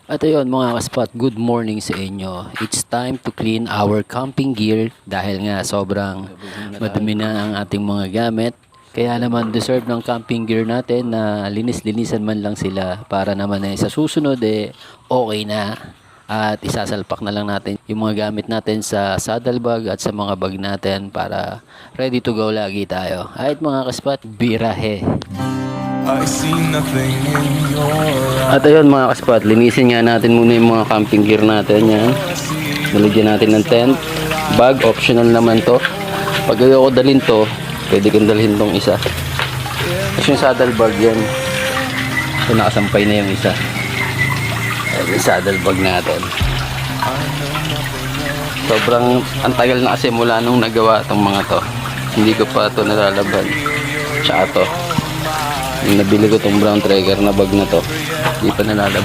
At ayun mga kaspot, good morning sa inyo. It's time to clean our camping gear dahil nga sobrang madumi na ang ating mga gamit. Kaya naman deserve ng camping gear natin na linis-linisan man lang sila para naman sa susunod okay na. At isasalpak na lang natin yung mga gamit natin sa saddle bag at sa mga bag natin para ready to go lagi tayo. Ayun mga kaspot, birahe! I see nothing in your eyes. At ayun mga kaspot, linisin nga natin muna yung mga camping gear natin. Yan. Nalagyan natin ng tent. Bag, optional naman to. Pag ayaw ko dalhin to, pwede kong dalhin tong isa. Tapos yung saddle bag yan. So nakasampay na yung isa. Ayan, yung saddle bag natin. Sobrang antagal na kasi mula nung nagawa tong mga to. Hindi ko pa to nalalaban. Tsaka to. Yung nabili ko tong brown tracker na bag na to, hindi pa nalalaban.